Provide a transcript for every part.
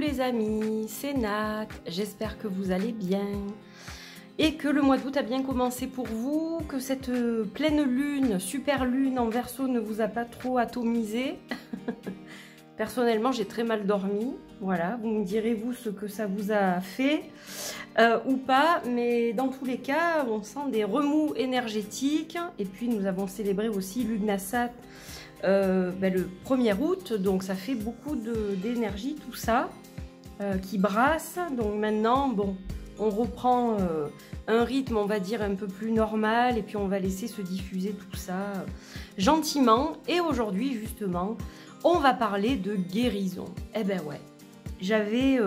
les amis, c'est Nat, j'espère que vous allez bien et que le mois d'août a bien commencé pour vous, que cette pleine lune, super lune en Verseau ne vous a pas trop atomisé. Personnellement, j'ai très mal dormi, voilà, vous me direz vous ce que ça vous a fait ou pas, mais dans tous les cas, on sent des remous énergétiques et puis nous avons célébré aussi Lugnasat le 1er août, donc ça fait beaucoup d'énergie tout ça qui brasse. Donc maintenant, bon, on reprend un rythme, on va dire, un peu plus normal et puis on va laisser se diffuser tout ça gentiment. Et aujourd'hui, justement, on va parler de guérison. Eh ben ouais, j'avais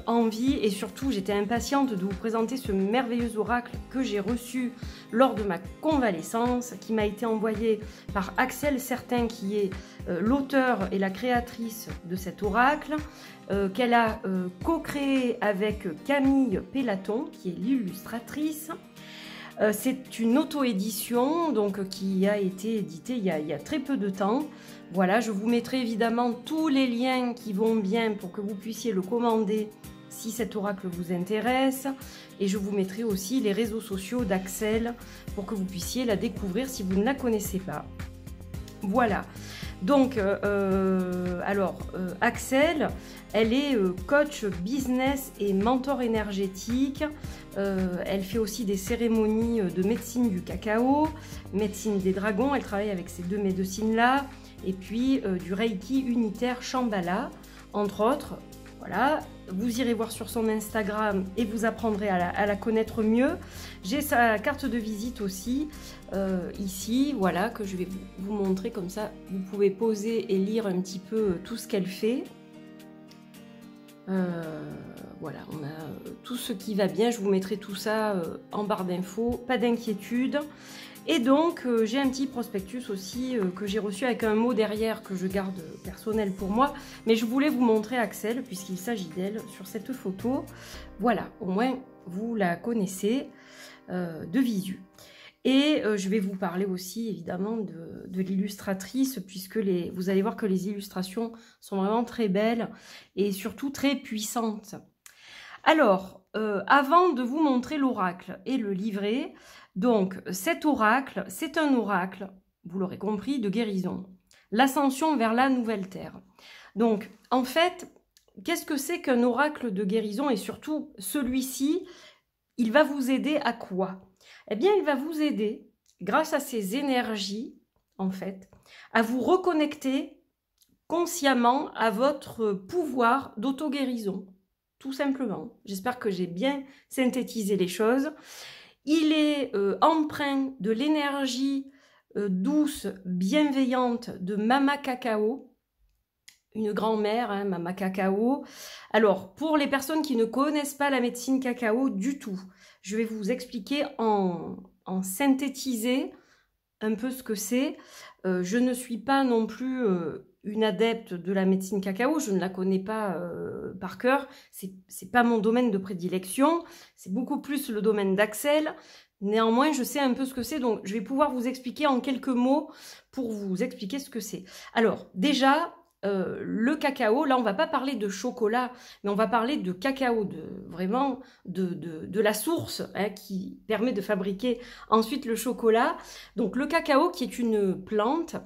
envie et surtout j'étais impatiente de vous présenter ce merveilleux oracle que j'ai reçu lors de ma convalescence, qui m'a été envoyé par Axel Certain, qui est l'auteur et la créatrice de cet oracle, qu'elle a co-créé avec Camille Pélaton, qui est l'illustratrice. C'est une auto-édition donc qui a été éditée il y a très peu de temps. Voilà, je vous mettrai évidemment tous les liens qui vont bien pour que vous puissiez le commander si cet oracle vous intéresse. Et je vous mettrai aussi les réseaux sociaux d'Axel pour que vous puissiez la découvrir si vous ne la connaissez pas. Voilà. Donc, Axel, elle est coach business et mentor énergétique. Elle fait aussi des cérémonies de médecine du cacao, médecine des dragons. Elle travaille avec ces deux médecines-là. Et puis du Reiki unitaire Shambhala, entre autres. Voilà, vous irez voir sur son Instagram et vous apprendrez à la connaître mieux. J'ai sa carte de visite aussi, ici, voilà, que je vais vous montrer comme ça. Vous pouvez poser et lire un petit peu tout ce qu'elle fait. Voilà, on a tout ce qui va bien. Je vous mettrai tout ça en barre d'infos, pas d'inquiétude. Et donc, j'ai un petit prospectus aussi que j'ai reçu avec un mot derrière que je garde personnel pour moi. Mais je voulais vous montrer Axel, puisqu'il s'agit d'elle sur cette photo. Voilà, au moins, vous la connaissez de visu. Et je vais vous parler aussi, évidemment, de l'illustratrice, puisque vous allez voir que les illustrations sont vraiment très belles et surtout très puissantes. Alors, avant de vous montrer l'oracle et le livret, donc cet oracle, c'est un oracle, vous l'aurez compris, de guérison. L'ascension vers la nouvelle terre. Donc, en fait, qu'est-ce que c'est qu'un oracle de guérison? Et surtout, celui-ci, il va vous aider à quoi? Eh bien, il va vous aider, grâce à ces énergies, en fait, à vous reconnecter consciemment à votre pouvoir d'auto-guérison. Tout simplement. J'espère que j'ai bien synthétisé les choses. Il est empreint de l'énergie douce, bienveillante de Mama Cacao, une grand-mère, hein, Mama Cacao. Alors, pour les personnes qui ne connaissent pas la médecine cacao du tout, je vais vous expliquer en synthétiser un peu ce que c'est. Je ne suis pas non plus une adepte de la médecine cacao, je ne la connais pas par cœur, c'est pas mon domaine de prédilection, c'est beaucoup plus le domaine d'Axel. Néanmoins, je sais un peu ce que c'est, donc je vais pouvoir vous expliquer en quelques mots pour vous expliquer ce que c'est. Alors, déjà, le cacao, là on va pas parler de chocolat, mais on va parler de cacao, vraiment de la source hein, qui permet de fabriquer ensuite le chocolat. Donc le cacao qui est une plante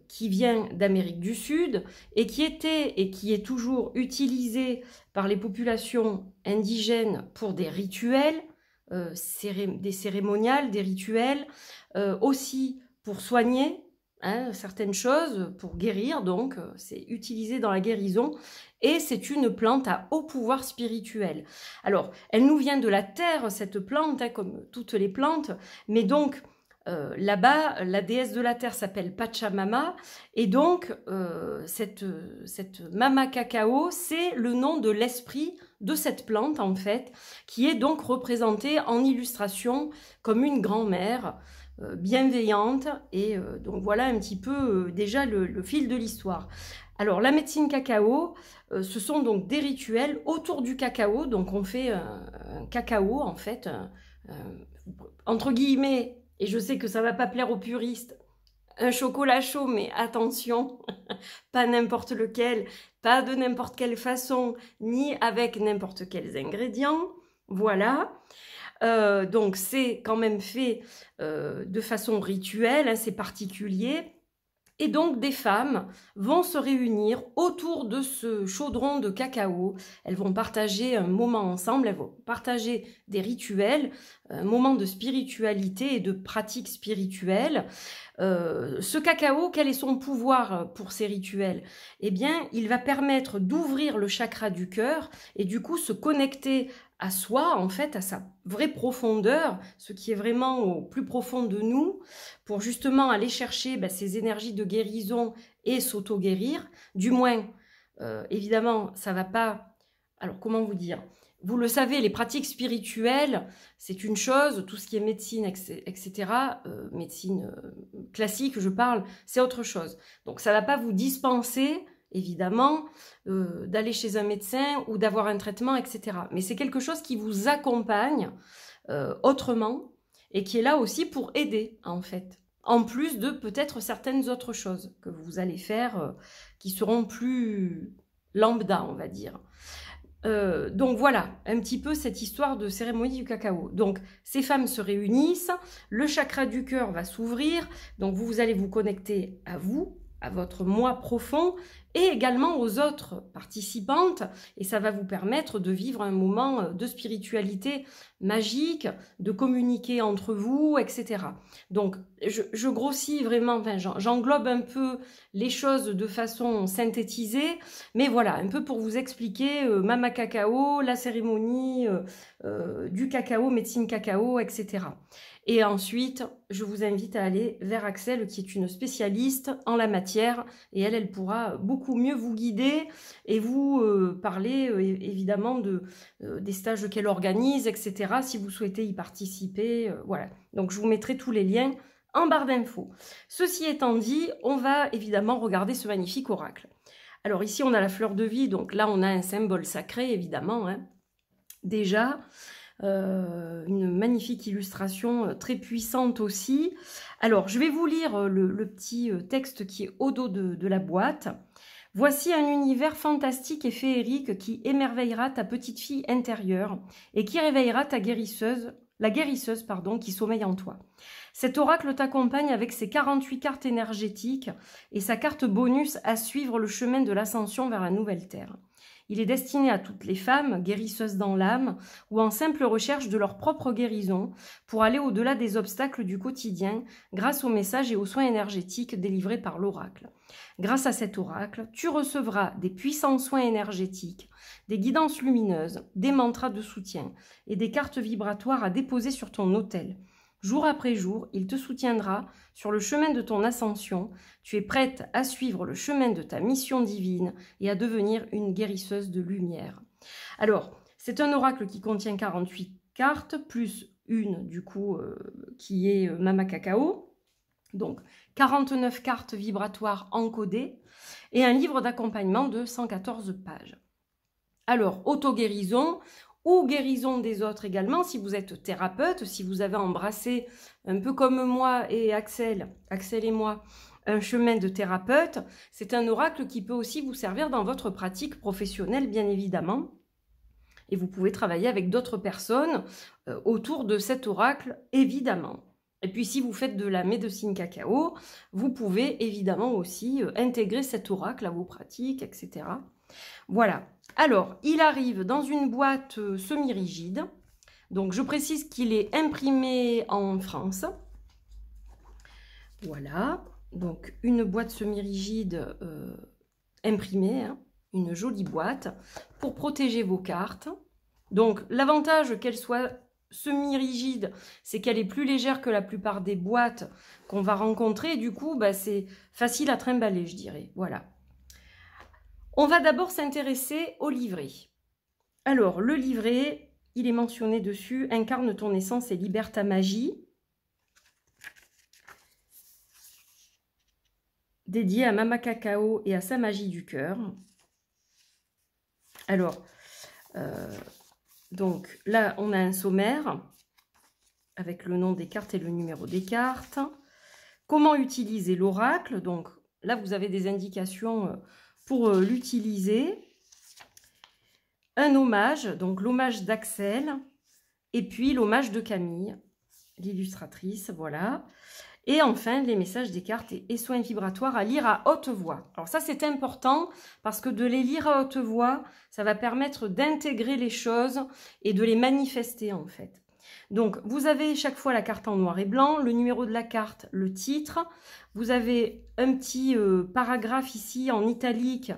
qui vient d'Amérique du Sud et qui était et qui est toujours utilisée par les populations indigènes pour des rituels, des cérémoniales, des rituels, aussi pour soigner hein, certaines choses, pour guérir, donc c'est utilisé dans la guérison et c'est une plante à haut pouvoir spirituel. Alors, elle nous vient de la terre, cette plante, hein, comme toutes les plantes, mais donc là-bas, la déesse de la terre s'appelle Pachamama et donc cette Mama Cacao, c'est le nom de l'esprit de cette plante en fait, qui est donc représentée en illustration comme une grand-mère bienveillante et donc voilà un petit peu déjà le fil de l'histoire. Alors la médecine cacao, ce sont donc des rituels autour du cacao, donc on fait un cacao en fait, entre guillemets, et je sais que ça ne va pas plaire aux puristes, un chocolat chaud, mais attention, pas n'importe lequel, pas de n'importe quelle façon, ni avec n'importe quels ingrédients. Voilà. Donc c'est quand même fait de façon rituelle, hein, c'est particulier. Et donc des femmes vont se réunir autour de ce chaudron de cacao. Elles vont partager un moment ensemble, elles vont partager des rituels, un moment de spiritualité et de pratique spirituelle. Ce cacao, quel est son pouvoir pour ces rituels? Eh bien, il va permettre d'ouvrir le chakra du cœur et du coup se connecter à soi, en fait, à sa vraie profondeur, ce qui est vraiment au plus profond de nous, pour justement aller chercher ces énergies de guérison et s'auto-guérir. Du moins, évidemment, ça va pas... Alors, comment vous dire? Vous le savez, les pratiques spirituelles, c'est une chose, tout ce qui est médecine, etc., médecine classique, je parle, c'est autre chose. Donc, ça ne va pas vous dispenser, évidemment, d'aller chez un médecin ou d'avoir un traitement, etc. Mais c'est quelque chose qui vous accompagne autrement et qui est là aussi pour aider, en fait. En plus de peut-être certaines autres choses que vous allez faire qui seront plus lambda, on va dire. Donc voilà, un petit peu cette histoire de cérémonie du cacao. Donc ces femmes se réunissent, le chakra du cœur va s'ouvrir, donc vous allez vous connecter à vous, à votre moi profond et également aux autres participantes et ça va vous permettre de vivre un moment de spiritualité magique, de communiquer entre vous, etc. Donc je grossis vraiment, enfin, j'englobe un peu les choses de façon synthétisée, mais voilà, un peu pour vous expliquer Mama Cacao, la cérémonie du cacao, médecine cacao, etc. Et ensuite, je vous invite à aller vers Axel, qui est une spécialiste en la matière, et elle pourra beaucoup mieux vous guider et vous parler évidemment des stages qu'elle organise, etc. Si vous souhaitez y participer, voilà. Donc, je vous mettrai tous les liens en barre d'infos. Ceci étant dit, on va évidemment regarder ce magnifique oracle. Alors ici, on a la fleur de vie, donc là, on a un symbole sacré, évidemment, hein. Déjà... une magnifique illustration très puissante aussi. Alors, je vais vous lire le petit texte qui est au dos de la boîte. Voici un univers fantastique et féerique qui émerveillera ta petite fille intérieure et qui réveillera ta guérisseuse, la guérisseuse qui sommeille en toi. Cet oracle t'accompagne avec ses 48 cartes énergétiques et sa carte bonus à suivre le chemin de l'ascension vers la nouvelle terre. Il est destiné à toutes les femmes, guérisseuses dans l'âme, ou en simple recherche de leur propre guérison, pour aller au-delà des obstacles du quotidien, grâce aux messages et aux soins énergétiques délivrés par l'oracle. Grâce à cet oracle, tu recevras des puissants soins énergétiques, des guidances lumineuses, des mantras de soutien et des cartes vibratoires à déposer sur ton autel. Jour après jour, il te soutiendra sur le chemin de ton ascension. Tu es prête à suivre le chemin de ta mission divine et à devenir une guérisseuse de lumière. Alors, c'est un oracle qui contient 48 cartes, plus une, du coup, qui est Mama Cacao. Donc, 49 cartes vibratoires encodées et un livre d'accompagnement de 114 pages. Alors, auto-guérison ou guérison des autres également, si vous êtes thérapeute, si vous avez embrassé, un peu comme moi et Axel et moi, un chemin de thérapeute, c'est un oracle qui peut aussi vous servir dans votre pratique professionnelle, bien évidemment. Et vous pouvez travailler avec d'autres personnes autour de cet oracle, évidemment. Et puis, si vous faites de la médecine cacao, vous pouvez évidemment aussi intégrer cet oracle à vos pratiques, etc. Voilà. Alors, il arrive dans une boîte semi-rigide. Donc, je précise qu'il est imprimé en France. Voilà. Donc, une boîte semi-rigide imprimée, hein, une jolie boîte, pour protéger vos cartes. Donc, l'avantage qu'elle soit semi-rigide, c'est qu'elle est plus légère que la plupart des boîtes qu'on va rencontrer. Du coup, c'est facile à trimballer, je dirais. Voilà. On va d'abord s'intéresser au livret. Alors, le livret, il est mentionné dessus, incarne ton essence et libère ta magie. Dédié à Mama Cacao et à sa magie du cœur. Alors, donc là, on a un sommaire avec le nom des cartes et le numéro des cartes. comment utiliser l'oracle. Donc là, vous avez des indications pour l'utiliser. Un hommage, donc l'hommage d'Axel, et puis l'hommage de Camille, l'illustratrice, voilà. Et enfin, les messages des cartes et soins vibratoires à lire à haute voix. Alors ça, c'est important parce que de les lire à haute voix, ça va permettre d'intégrer les choses et de les manifester en fait. Donc, vous avez chaque fois la carte en noir et blanc, le numéro de la carte, le titre. Vous avez un petit paragraphe ici en italique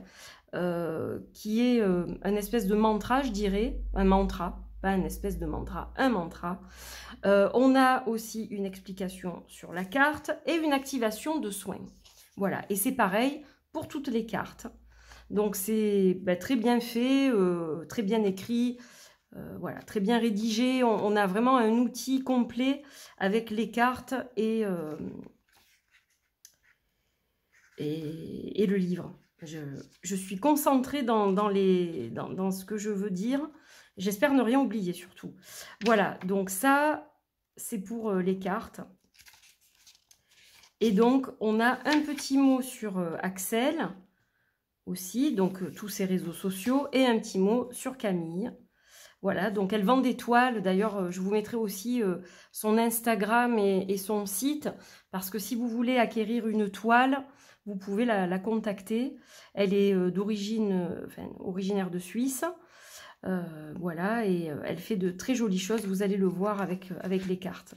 qui est un espèce de mantra, je dirais, un mantra. Pas une espèce de mantra, un mantra. On a aussi une explication sur la carte et une activation de soins. Voilà, et c'est pareil pour toutes les cartes. Donc c'est très bien fait, très bien écrit, voilà, très bien rédigé. On a vraiment un outil complet avec les cartes et le livre. Je suis concentrée dans ce que je veux dire. J'espère ne rien oublier surtout. Voilà, donc ça, c'est pour les cartes. Et donc, on a un petit mot sur Axel aussi, donc tous ses réseaux sociaux, et un petit mot sur Camille. Voilà, donc elle vend des toiles. D'ailleurs, je vous mettrai aussi son Instagram et son site, parce que si vous voulez acquérir une toile, vous pouvez la contacter. Elle est originaire de Suisse. Voilà, et elle fait de très jolies choses, vous allez le voir avec les cartes.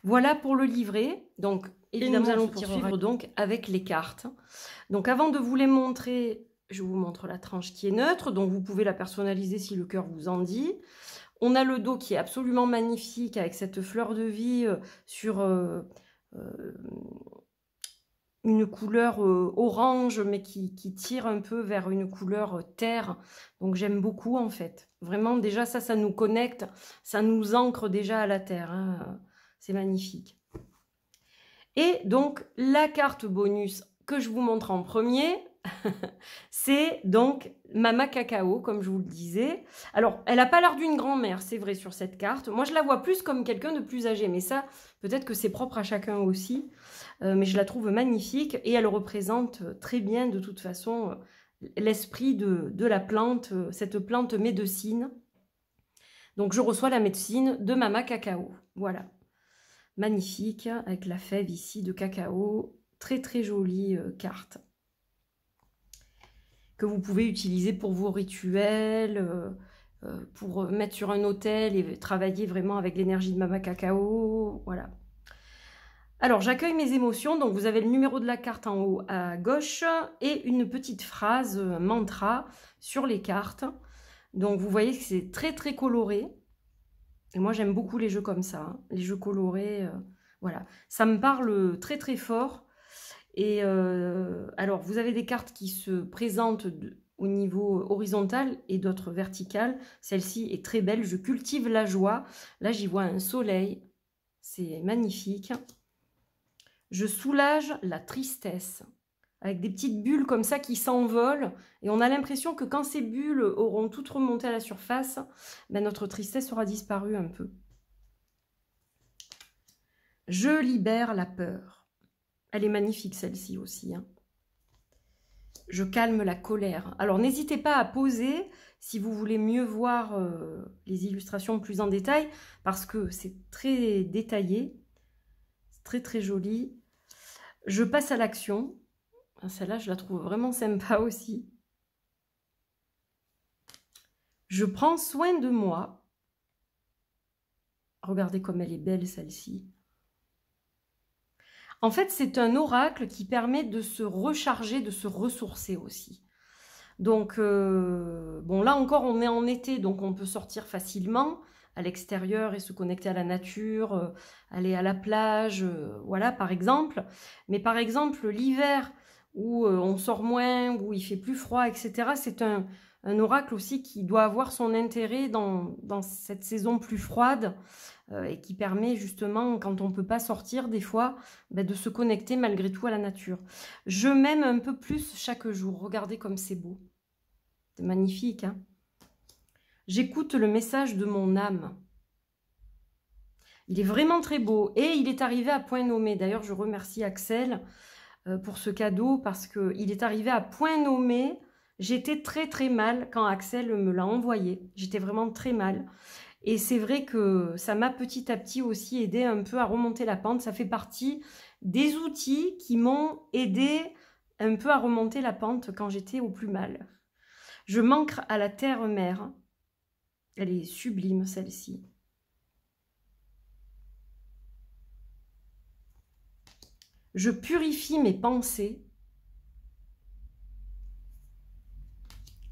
Voilà pour le livret. Donc évidemment, nous allons poursuivre donc avec les cartes. Donc avant de vous les montrer, je vous montre la tranche qui est neutre, donc vous pouvez la personnaliser si le cœur vous en dit. On a le dos qui est absolument magnifique avec cette fleur de vie sur une couleur orange, mais qui tire un peu vers une couleur terre. Donc j'aime beaucoup en fait. Vraiment, déjà ça nous connecte, ça nous ancre déjà à la terre. Hein. C'est magnifique. Et donc la carte bonus que je vous montre en premier, c'est donc Mama Cacao, comme je vous le disais. Alors, elle n'a pas l'air d'une grand-mère, c'est vrai, sur cette carte. Moi, je la vois plus comme quelqu'un de plus âgé, mais ça, peut-être que c'est propre à chacun aussi. Mais je la trouve magnifique et elle représente très bien, de toute façon, l'esprit de la plante, cette plante médecine. Donc, je reçois la médecine de Mama Cacao. Voilà. Magnifique, avec la fève ici de cacao. Très, très jolie carte. Que vous pouvez utiliser pour vos rituels, pour mettre sur un autel et travailler vraiment avec l'énergie de Mama Cacao. Voilà. Alors, j'accueille mes émotions. Donc, vous avez le numéro de la carte en haut à gauche et une petite phrase, mantra, sur les cartes. Donc, vous voyez que c'est très, très coloré. Et moi, j'aime beaucoup les jeux comme ça. Hein. Les jeux colorés, voilà. Ça me parle très, très fort. Et alors, vous avez des cartes qui se présentent au niveau horizontal et d'autres verticales. Celle-ci est très belle. Je cultive la joie. Là, j'y vois un soleil. C'est magnifique. Je soulage la tristesse. Avec des petites bulles comme ça qui s'envolent. Et on a l'impression que quand ces bulles auront toutes remonté à la surface, ben notre tristesse aura disparu un peu. Je libère la peur. Elle est magnifique celle-ci aussi. Hein. Je calme la colère. Alors n'hésitez pas à poser si vous voulez mieux voir les illustrations plus en détail, parce que c'est très détaillé. C'est très très joli. Je passe à l'action. Celle-là, je la trouve vraiment sympa aussi. Je prends soin de moi. Regardez comme elle est belle celle-ci. En fait, c'est un oracle qui permet de se recharger, de se ressourcer aussi. Donc, bon, là encore, on est en été, donc on peut sortir facilement à l'extérieur et se connecter à la nature, aller à la plage, voilà, par exemple. Mais par exemple, l'hiver, où on sort moins, où il fait plus froid, etc., c'est un oracle aussi qui doit avoir son intérêt dans cette saison plus froide, et qui permet justement, quand on ne peut pas sortir des fois, de se connecter malgré tout à la nature. Je m'aime un peu plus chaque jour. Regardez comme c'est beau. C'est magnifique. Hein. J'écoute le message de mon âme. Il est vraiment très beau. Et il est arrivé à point nommé. D'ailleurs, je remercie Axel pour ce cadeau parce qu'il est arrivé à point nommé. J'étais très très mal quand Axel me l'a envoyé. J'étais vraiment très mal. Et c'est vrai que ça m'a petit à petit aussi aidé un peu à remonter la pente. Ça fait partie des outils qui m'ont aidé un peu à remonter la pente quand j'étais au plus mal. Je manque à la terre-mère. Elle est sublime, celle-ci. Je purifie mes pensées.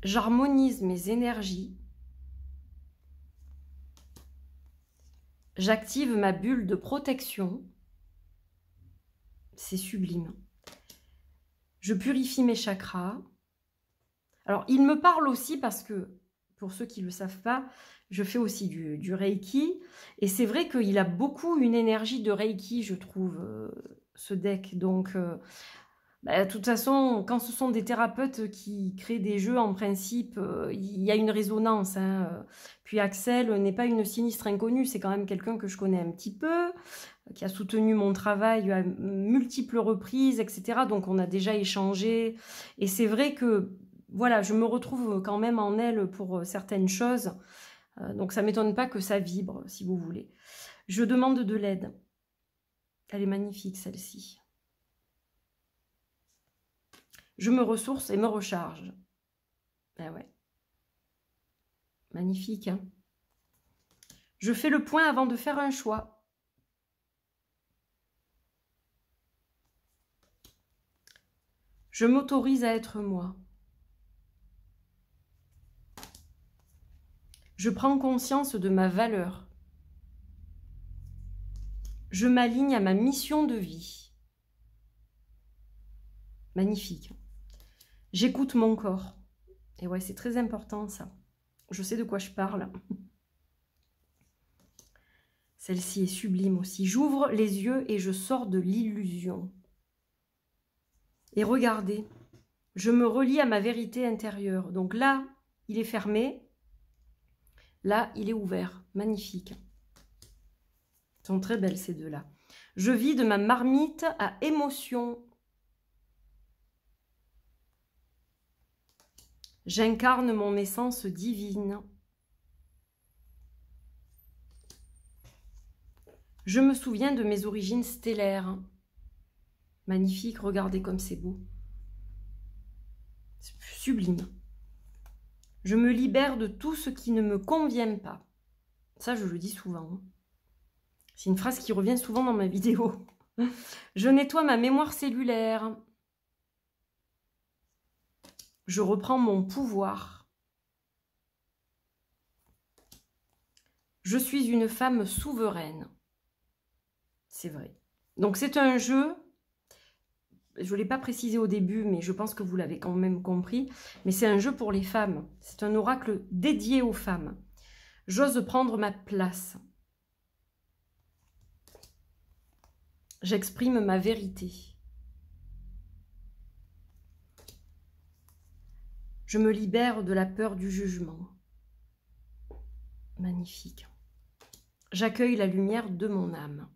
J'harmonise mes énergies. J'active ma bulle de protection. C'est sublime. Je purifie mes chakras. Alors, il me parle aussi parce que, pour ceux qui ne le savent pas, je fais aussi du Reiki. Et c'est vrai qu'il a beaucoup une énergie de Reiki, je trouve, ce deck. Donc, de toute façon, quand ce sont des thérapeutes qui créent des jeux, en principe, il y a une résonance. Hein. Puis Axel n'est pas une sinistre inconnue, c'est quand même quelqu'un que je connais un petit peu, qui a soutenu mon travail à multiples reprises, etc. Donc on a déjà échangé. Et c'est vrai que, voilà, je me retrouve quand même en elle pour certaines choses. Donc ça ne m'étonne pas que ça vibre, si vous voulez. Je demande de l'aide. Elle est magnifique, celle-ci. Je me ressource et me recharge. Ben ouais. Magnifique, hein? Je fais le point avant de faire un choix. Je m'autorise à être moi. Je prends conscience de ma valeur. Je m'aligne à ma mission de vie. Magnifique. J'écoute mon corps. Et ouais, c'est très important ça. Je sais de quoi je parle. Celle-ci est sublime aussi. J'ouvre les yeux et je sors de l'illusion. Et regardez, je me relie à ma vérité intérieure. Donc là, il est fermé. Là, il est ouvert. Magnifique. Elles sont très belles ces deux-là. Je vide ma marmite à émotion. J'incarne mon essence divine. Je me souviens de mes origines stellaires. Magnifique, regardez comme c'est beau. C'est sublime. Je me libère de tout ce qui ne me convient pas. Ça, je le dis souvent. C'est une phrase qui revient souvent dans ma vidéo. Je nettoie ma mémoire cellulaire. Je reprends mon pouvoir. Je suis une femme souveraine. C'est vrai. Donc c'est un jeu, je ne l'ai pas précisé au début, mais je pense que vous l'avez quand même compris, mais c'est un jeu pour les femmes. C'est un oracle dédié aux femmes. J'ose prendre ma place. J'exprime ma vérité. Je me libère de la peur du jugement. Magnifique. J'accueille la lumière de mon âme.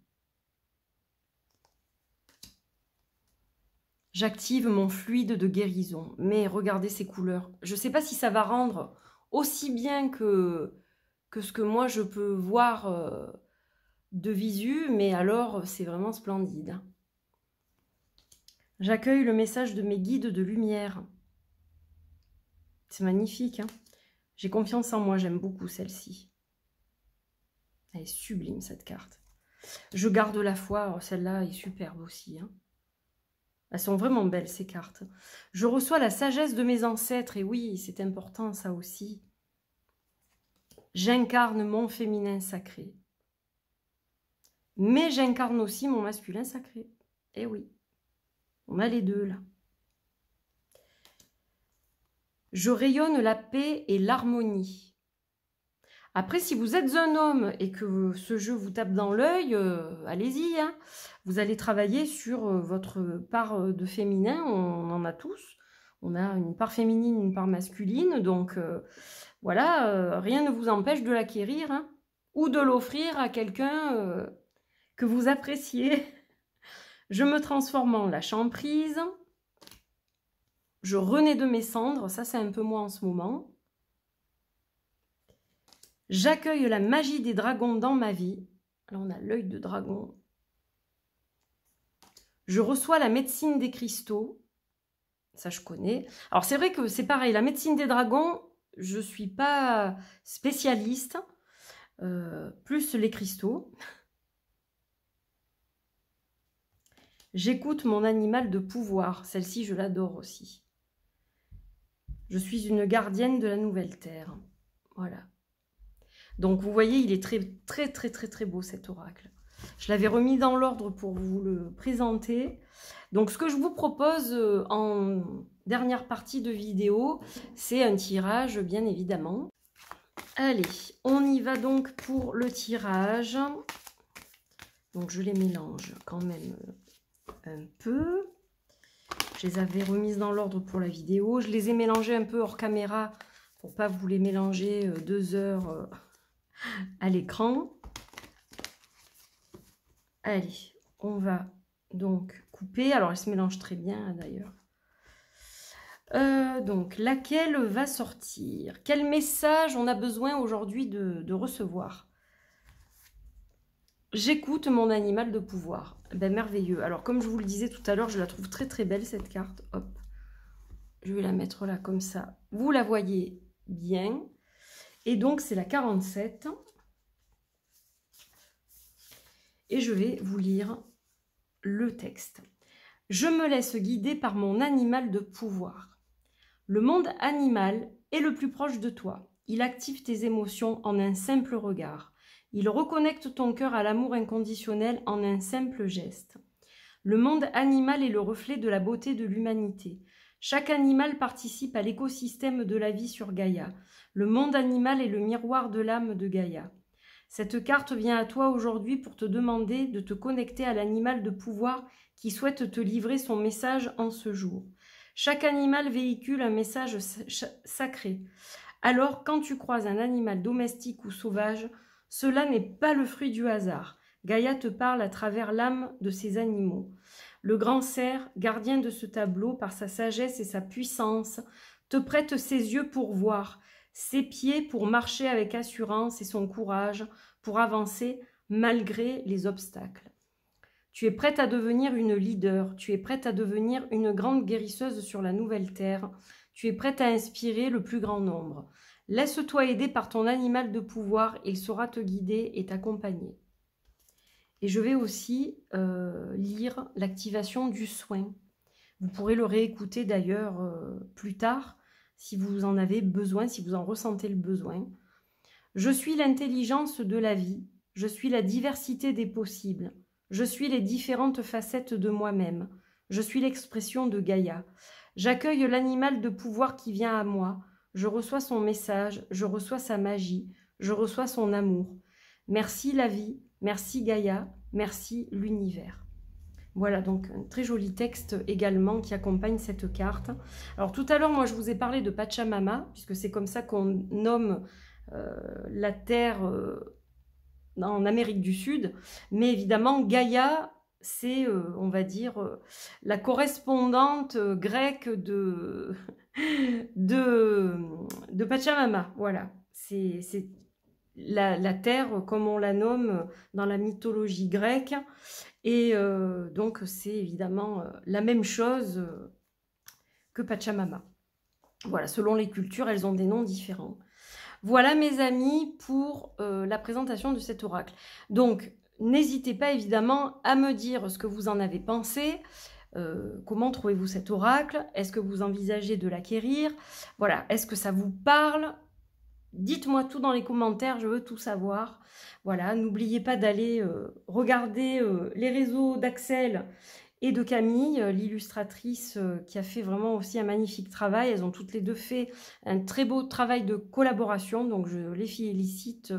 J'active mon fluide de guérison. Mais regardez ces couleurs. Je ne sais pas si ça va rendre aussi bien que ce que moi je peux voir de visu, mais alors c'est vraiment splendide. J'accueille le message de mes guides de lumière. C'est magnifique. Hein? J'ai confiance en moi, j'aime beaucoup celle-ci. Elle est sublime cette carte. Je garde la foi, celle-là est superbe aussi. Hein? Elles sont vraiment belles ces cartes. Je reçois la sagesse de mes ancêtres, et oui, c'est important ça aussi. J'incarne mon féminin sacré. Mais j'incarne aussi mon masculin sacré. Eh oui, on a les deux là. Je rayonne la paix et l'harmonie. Après, si vous êtes un homme et que ce jeu vous tape dans l'œil, allez-y. Hein. Vous allez travailler sur votre part de féminin. On en a tous. On a une part féminine, une part masculine. Donc, voilà, rien ne vous empêche de l'acquérir. Hein, ou de l'offrir à quelqu'un que vous appréciez. Je me transforme en lâchant prise. Je renais de mes cendres, ça c'est un peu moi en ce moment. J'accueille la magie des dragons dans ma vie. Alors on a l'œil de dragon. Je reçois la médecine des cristaux. Ça je connais. Alors c'est vrai que c'est pareil, la médecine des dragons, je ne suis pas spécialiste. Plus les cristaux. J'écoute mon animal de pouvoir. Celle-ci, je l'adore aussi. Je suis une gardienne de la nouvelle terre. Voilà. Donc, vous voyez, il est très beau cet oracle. Je l'avais remis dans l'ordre pour vous le présenter. Donc, ce que je vous propose en dernière partie de vidéo, c'est un tirage, bien évidemment. Allez, on y va donc pour le tirage. Donc, je les mélange quand même un peu. Je les avais remises dans l'ordre pour la vidéo. Je les ai mélangées un peu hors caméra pour pas vous les mélanger 2 heures à l'écran. Allez, on va donc couper. Alors, elles se mélangent très bien d'ailleurs. Donc, laquelle va sortir? Quel message on a besoin aujourd'hui de recevoir? J'écoute mon animal de pouvoir. Ben, merveilleux. Alors, comme je vous le disais tout à l'heure, je la trouve très belle cette carte. Hop. Je vais la mettre là comme ça. Vous la voyez bien. Et donc, c'est la 47. Et je vais vous lire le texte. Je me laisse guider par mon animal de pouvoir. Le monde animal est le plus proche de toi. Il active tes émotions en un simple regard. Il reconnecte ton cœur à l'amour inconditionnel en un simple geste. Le monde animal est le reflet de la beauté de l'humanité. Chaque animal participe à l'écosystème de la vie sur Gaïa. Le monde animal est le miroir de l'âme de Gaïa. Cette carte vient à toi aujourd'hui pour te demander de te connecter à l'animal de pouvoir qui souhaite te livrer son message en ce jour. Chaque animal véhicule un message sacré. Alors, quand tu croises un animal domestique ou sauvage, cela n'est pas le fruit du hasard. Gaïa te parle à travers l'âme de ces animaux. Le grand cerf, gardien de ce tableau par sa sagesse et sa puissance, te prête ses yeux pour voir, ses pieds pour marcher avec assurance et son courage pour avancer malgré les obstacles. Tu es prête à devenir une leader, tu es prête à devenir une grande guérisseuse sur la nouvelle terre, tu es prête à inspirer le plus grand nombre. Laisse-toi aider par ton animal de pouvoir, il saura te guider et t'accompagner. Et je vais aussi lire l'activation du soin. Vous pourrez le réécouter d'ailleurs plus tard, si vous en avez besoin, si vous en ressentez le besoin. Je suis l'intelligence de la vie, je suis la diversité des possibles. Je suis les différentes facettes de moi-même. Je suis l'expression de Gaïa. J'accueille l'animal de pouvoir qui vient à moi. Je reçois son message, je reçois sa magie, je reçois son amour. Merci la vie, merci Gaïa, merci l'univers. Voilà donc un très joli texte également qui accompagne cette carte. Alors tout à l'heure, moi je vous ai parlé de Pachamama, puisque c'est comme ça qu'on nomme la terre en Amérique du Sud, mais évidemment Gaïa, c'est, on va dire, la correspondante grecque de Pachamama, voilà. C'est la terre, comme on la nomme dans la mythologie grecque, et donc c'est évidemment la même chose que Pachamama. Voilà, selon les cultures, elles ont des noms différents. Voilà mes amis pour la présentation de cet oracle. Donc n'hésitez pas évidemment à me dire ce que vous en avez pensé. Comment trouvez-vous cet oracle? Est-ce que vous envisagez de l'acquérir? Voilà, est-ce que ça vous parle? Dites-moi tout dans les commentaires, je veux tout savoir. Voilà, n'oubliez pas d'aller regarder les réseaux d'Axel et de Camille, l'illustratrice qui a fait vraiment aussi un magnifique travail. Elles ont toutes les deux fait un très beau travail de collaboration, donc je les félicite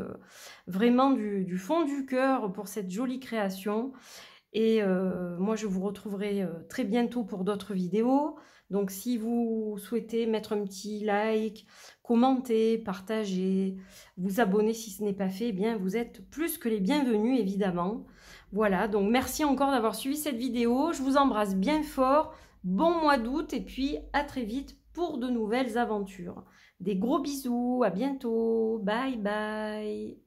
vraiment du fond du cœur pour cette jolie création. Et moi, je vous retrouverai très bientôt pour d'autres vidéos. Donc si vous souhaitez mettre un petit like, commenter, partager, vous abonner si ce n'est pas fait, eh bien vous êtes plus que les bienvenus évidemment. Voilà, donc merci encore d'avoir suivi cette vidéo. Je vous embrasse bien fort. Bon mois d'août et puis à très vite pour de nouvelles aventures. Des gros bisous, à bientôt. Bye bye.